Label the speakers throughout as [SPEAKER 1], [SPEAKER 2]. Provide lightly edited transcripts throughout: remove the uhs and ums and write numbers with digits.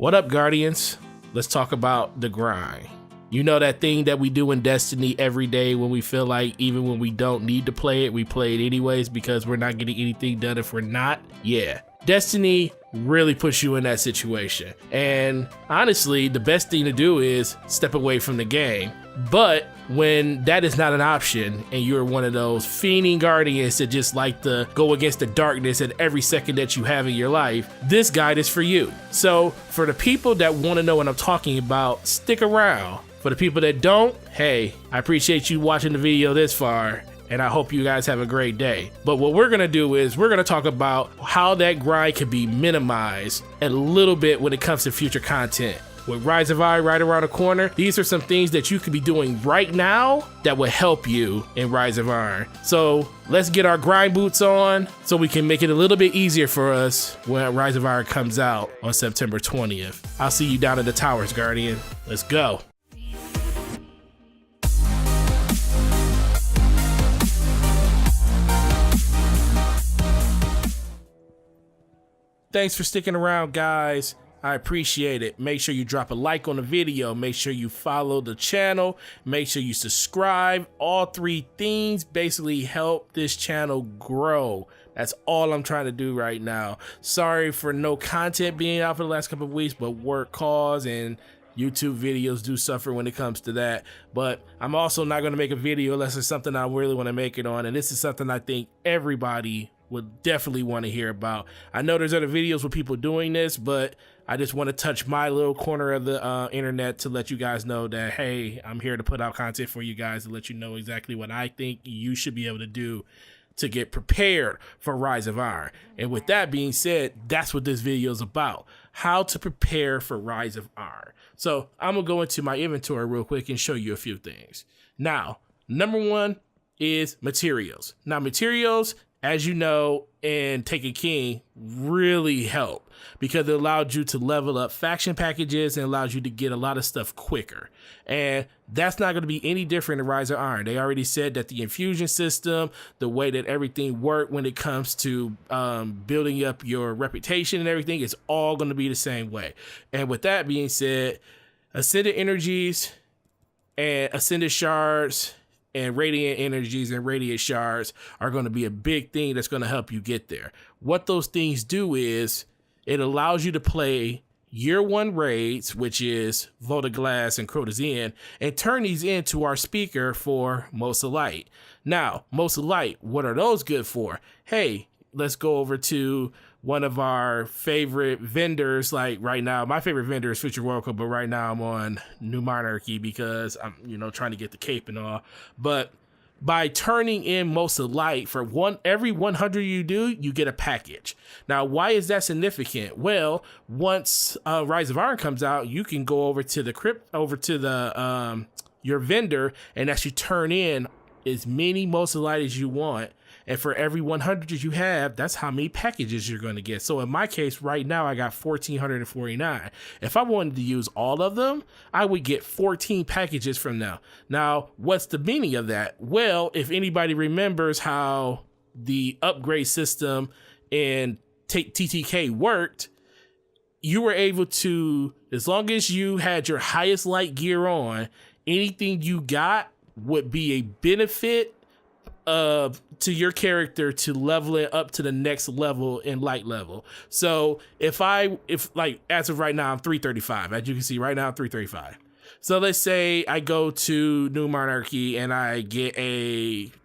[SPEAKER 1] What up, Guardians? Let's talk about the grind. You know that thing that we do in Destiny every day when we feel like even when we don't need to play it, we play it anyways because we're not getting anything done if we're not? Yeah. Destiny really puts you in that situation. And honestly, the best thing to do is step away from the game. But when that is not an option and you're one of those fiending guardians that just like to go against the darkness at every second that you have in your life, this guide is for you. So for the people that want to know what I'm talking about, stick around. For the people that don't, hey, I appreciate you watching the video this far, and I hope you guys have a great day. But what we're gonna do is we're gonna talk about how that grind can be minimized a little bit when it comes to future content. With Rise of Iron right around the corner, these are some things that you could be doing right now that will help you in Rise of Iron. So let's get our grind boots on so we can make it a little bit easier for us when Rise of Iron comes out on September 20th. I'll see you down in the towers, Guardian. Let's go. Thanks for sticking around, guys. I appreciate it. Make sure you drop a like on the video. Make sure you follow the channel. Make sure you subscribe. All three things basically help this channel grow. That's all I'm trying to do right now. Sorry for no content being out for the last couple of weeks, but work calls and YouTube videos do suffer when it comes to that. But I'm also not going to make a video unless it's something I really want to make it on. And this is something I think everybody would definitely want to hear about. I know there's other videos with people doing this, but I just want to touch my little corner of the internet to let you guys know that, hey, I'm here to put out content for you guys to let you know exactly what I think you should be able to do to get prepared for Rise of Iron. And with that being said, that's what this video is about, how to prepare for Rise of Iron. So I'm gonna go into my inventory real quick and show you a few things. Now, number one is materials. Now, materials, as you know, in Taken King really help because it allowed you to level up faction packages and allows you to get a lot of stuff quicker. And that's not going to be any different in Rise of Iron. They already said that the infusion system, the way that everything worked when it comes to building up your reputation and everything, is all going to be the same way. And with that being said, Ascended Energies and Ascended Shards and Radiant Energies and Radiant Shards are going to be a big thing that's going to help you get there. What those things do is it allows you to play year one raids, which is Vault of Glass and Crota's Inn, and turn these into our speaker for Most of Light. Now, Most of Light, what are those good for? Hey, let's go over to one of our favorite vendors. Like right now, my favorite vendor is Future World Cup, but right now I'm on New Monarchy because I'm, trying to get the cape and all. But by turning in Most of Light for every 100 you do, you get a package. Now, why is that significant? Well, once Rise of Iron comes out, you can go over to the your vendor and actually turn in as many Most of Light as you want. And for every 100 you have, that's how many packages you're going to get. So in my case, right now, I got 1,449. If I wanted to use all of them, I would get 14 packages from now. Now, what's the meaning of that? Well, if anybody remembers how the upgrade system in TTK worked, you were able to, as long as you had your highest light gear on, anything you got would be a benefit to your character to level it up to the next level in light level. So if like as of right now, I'm 335. As you can see right now, I'm 335. So let's say I go to New Monarchy and I get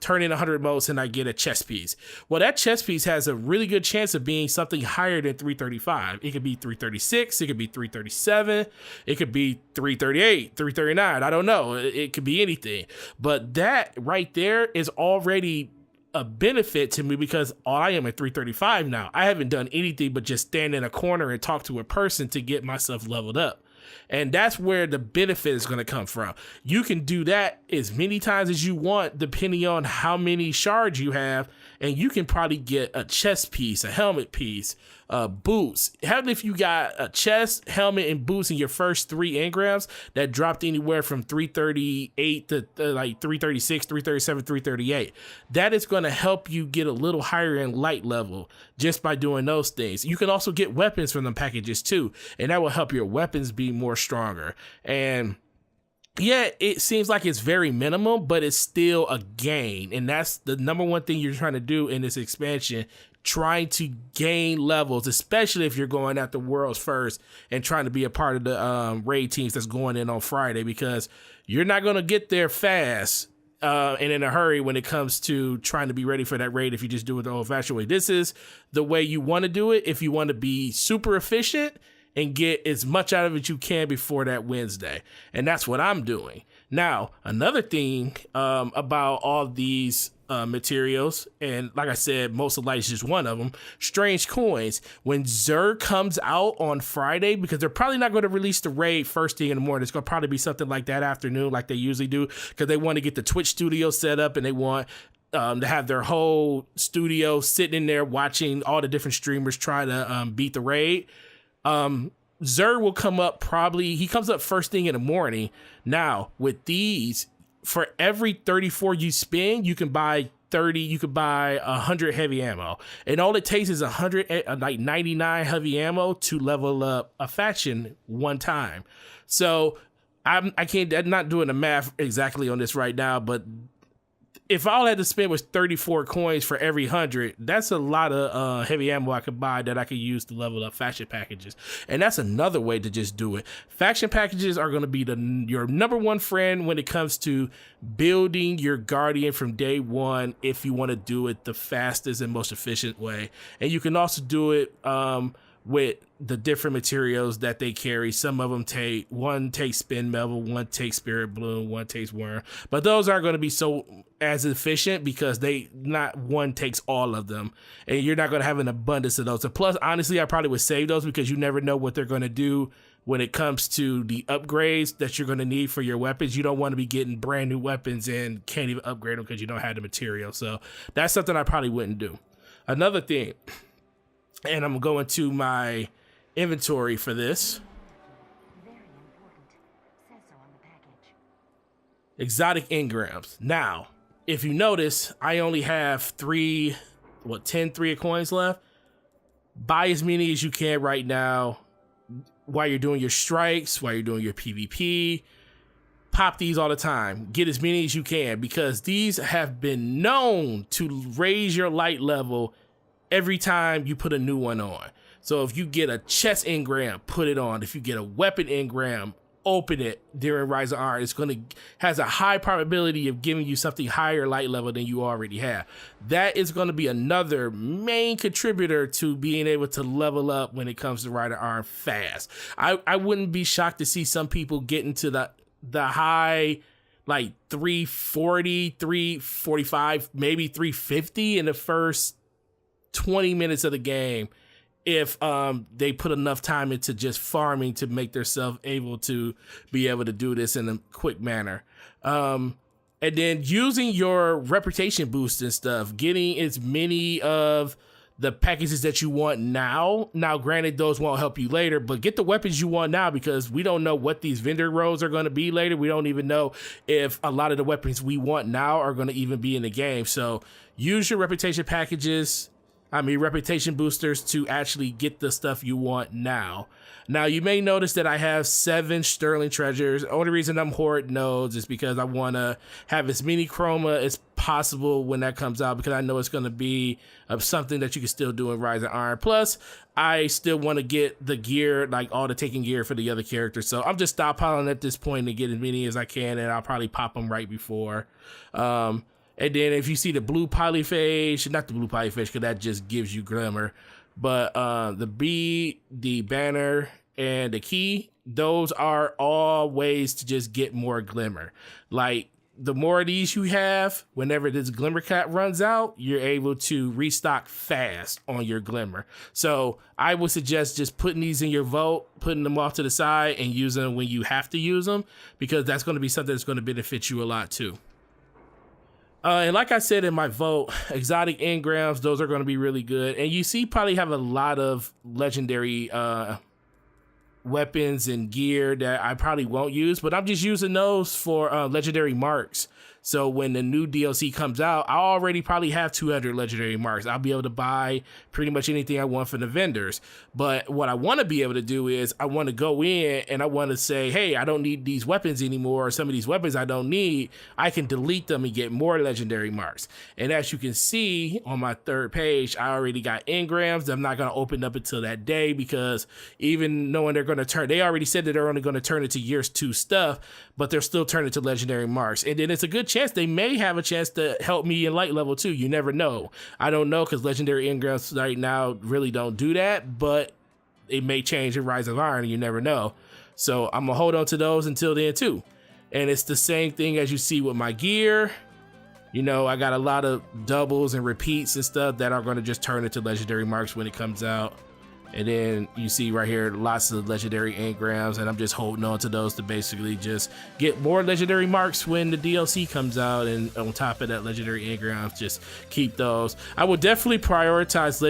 [SPEAKER 1] turn in 100 motes and I get a chest piece. Well, that chest piece has a really good chance of being something higher than 335. It could be 336. It could be 337. It could be 338, 339. I don't know. It could be anything. But that right there is already a benefit to me because I am at 335 now. I haven't done anything but just stand in a corner and talk to a person to get myself leveled up. And that's where the benefit is going to come from. You can do that as many times as you want, depending on how many shards you have and you can probably get a chest piece, a helmet piece, boots. How if you got a chest, helmet, and boots in your first 3 engrams that dropped anywhere from 338 to like 336, 337, 338. That is going to help you get a little higher in light level just by doing those things. You can also get weapons from them packages too, and that will help your weapons be more stronger. And yeah, it seems like it's very minimal, but it's still a gain. And that's the number one thing you're trying to do in this expansion, trying to gain levels, especially if you're going after worlds first and trying to be a part of the raid teams that's going in on Friday, because you're not going to get there fast and in a hurry when it comes to trying to be ready for that raid if you just do it the old-fashioned way. This is the way you want to do it if you want to be super efficient and get as much out of it you can before that Wednesday. And that's what I'm doing. Now, another thing about all these materials, and like I said, most of light is just one of them, strange coins. When Xur comes out on Friday, because they're probably not going to release the raid first thing in the morning, it's going to probably be something like that afternoon like they usually do, because they want to get the Twitch studio set up and they want to have their whole studio sitting in there watching all the different streamers try to beat the raid. Xur will come up he comes up first thing in the morning. Now, with these, for every 34 you spend, you can buy 100 heavy ammo. And all it takes is 99 heavy ammo to level up a faction one time. So I'm not doing the math exactly on this right now, but if all I had to spend was 34 coins for every 100, that's a lot of heavy ammo I could buy that I could use to level up faction packages. And that's another way to just do it. Faction packages are going to be your number one friend when it comes to building your Guardian from day one if you want to do it the fastest and most efficient way. And you can also do it with the different materials that they carry. Some of them one takes spin metal, one takes spirit bloom, one takes worm, but those aren't going to be as efficient because not one takes all of them, and you're not going to have an abundance of those. And plus, honestly, I probably would save those because you never know what they're going to do when it comes to the upgrades that you're going to need for your weapons. You don't want to be getting brand new weapons and can't even upgrade them because you don't have the material. So that's something I probably wouldn't do. Another thing, and I'm going to my inventory for this.
[SPEAKER 2] Very important. Says so on the package.
[SPEAKER 1] Exotic engrams. Now, if you notice, I only have 10 3 coins left. Buy as many as you can right now while you're doing your strikes, while you're doing your PvP. Pop these all the time. Get as many as you can because these have been known to raise your light level every time you put a new one on. So if you get a chest engram, put it on. If you get a weapon engram, open it during Rise of Iron. It's has a high probability of giving you something higher light level than you already have. That is going to be another main contributor to being able to level up when it comes to Rise of Iron fast. I wouldn't be shocked to see some people get into the high like 340, 345, maybe 350 in the first 20 minutes of the game if they put enough time into just farming to make themselves able to be able to do this in a quick manner. And then using your reputation boost and stuff, getting as many of the packages that you want now. Now, granted, those won't help you later, but get the weapons you want now because we don't know what these vendor roles are going to be later. We don't even know if a lot of the weapons we want now are going to even be in the game. So use your reputation boosters to actually get the stuff you want now. Now, you may notice that I have 7 sterling treasures. The only reason I'm hoarding those is because I want to have as many chroma as possible when that comes out because I know it's going to be something that you can still do in Rise of Iron. Plus, I still want to get the gear, like all the taken gear for the other characters. So I'm just stockpiling at this point to get as many as I can, and I'll probably pop them right before. And then if you see the blue polyphage, not the blue polyphage because that just gives you glimmer, but the banner, and the key, those are all ways to just get more glimmer. Like the more of these you have, whenever this glimmer cap runs out, you're able to restock fast on your glimmer. So I would suggest just putting these in your vault, putting them off to the side and using them when you have to use them because that's going to be something that's going to benefit you a lot too. And like I said in my vote, exotic engrams, those are going to be really good. And you see probably have a lot of legendary weapons and gear that I probably won't use, but I'm just using those for legendary marks. So when the new DLC comes out, I already probably have 200 legendary marks. I'll be able to buy pretty much anything I want from the vendors. But what I want to be able to do is I want to go in and I want to say, hey, I don't need these weapons anymore. Or some of these weapons I don't need. I can delete them and get more legendary marks. And as you can see on my third page, I already got engrams. I'm not going to open up until that day because even knowing they're going to turn, they already said that they're only going to turn into years 2 stuff, but they're still turning to legendary marks. And then it's a good chance they may have a chance to help me in light level too. You never know. I don't know because legendary engrams right now really don't do that, but it may change in Rise of Iron. You never know. So I'm gonna hold on to those until then too. And it's the same thing as you see with my gear. You know, I got a lot of doubles and repeats and stuff that are going to just turn into legendary marks when it comes out. And then you see right here, lots of legendary engrams, and I'm just holding on to those to basically just get more legendary marks when the DLC comes out. And on top of that, legendary engrams, just keep those. I will definitely prioritize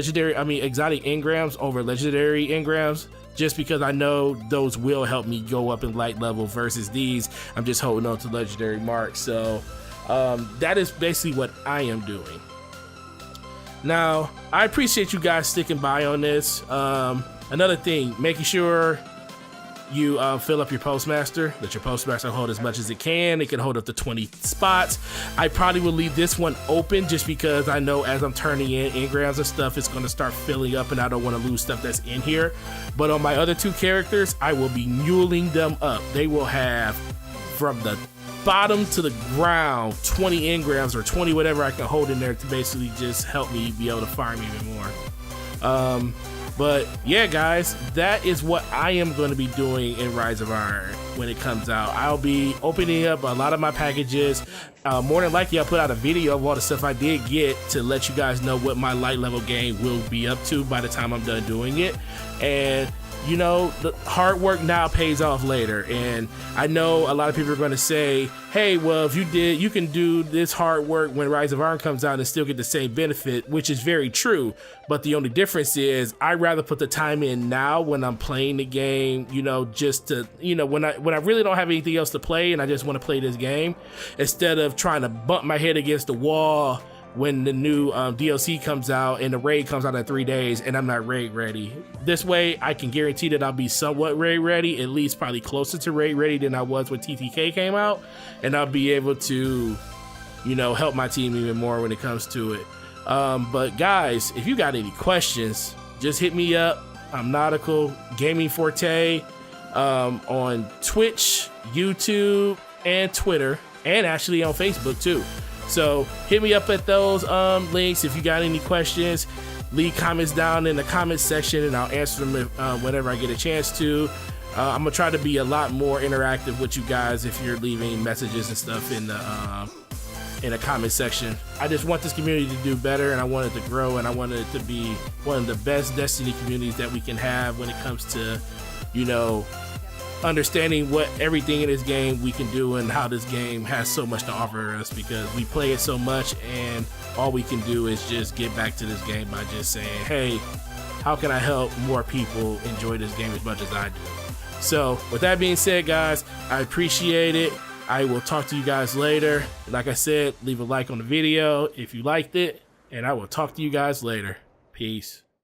[SPEAKER 1] exotic engrams over legendary engrams, just because I know those will help me go up in light level versus these. I'm just holding on to legendary marks. So that is basically what I am doing. Now, I appreciate you guys sticking by on this. Another thing, making sure you fill up your postmaster, let your postmaster hold as much as it can. It can hold up to 20 spots. I probably will leave this one open just because I know as I'm turning in engrams and stuff, it's going to start filling up and I don't want to lose stuff that's in here. But on my other 2 characters, I will be muling them up. They will have from the bottom to the ground 20 engrams or 20 whatever I can hold in there to basically just help me be able to farm even more. But yeah, guys, that is what I am going to be doing in Rise of Iron when it comes out. I'll be opening up a lot of my packages. More than likely, I'll put out a video of all the stuff I did get to let you guys know what my light level game will be up to by the time I'm done doing it. And you know, the hard work now pays off later. And I know a lot of people are going to say, hey, well, if you can do this hard work when Rise of Iron comes out and still get the same benefit, which is very true. But the only difference is I'd rather put the time in now when I'm playing the game, you know, just to, you know, when I really don't have anything else to play and I just want to play this game, instead of trying to bump my head against the wall when the new DLC comes out and the raid comes out in 3 days and I'm not raid ready. This way I can guarantee that I'll be somewhat raid ready, at least probably closer to raid ready than I was when TTK came out, and I'll be able to, you know, help my team even more when it comes to it. But guys, if you got any questions, just hit me up. I'm Nautical Gaming Forte on Twitch, YouTube, and Twitter, and actually on Facebook too. So hit me up at those links if you got any questions. Leave comments down in the comments section and I'll answer them whenever I get a chance to. I'm gonna try to be a lot more interactive with you guys if you're leaving messages and stuff in the comment section. I just want this community to do better, and I want it to grow, and I want it to be one of the best Destiny communities that we can have when it comes to, you know, understanding what everything in this game we can do and how this game has so much to offer us, because we play it so much and all we can do is just get back to this game by just saying, hey, how can I help more people enjoy this game as much as I do? So with that being said, guys, I appreciate it. I will talk to you guys later. Like I said, leave a like on the video if you liked it, and I will talk to you guys later. Peace.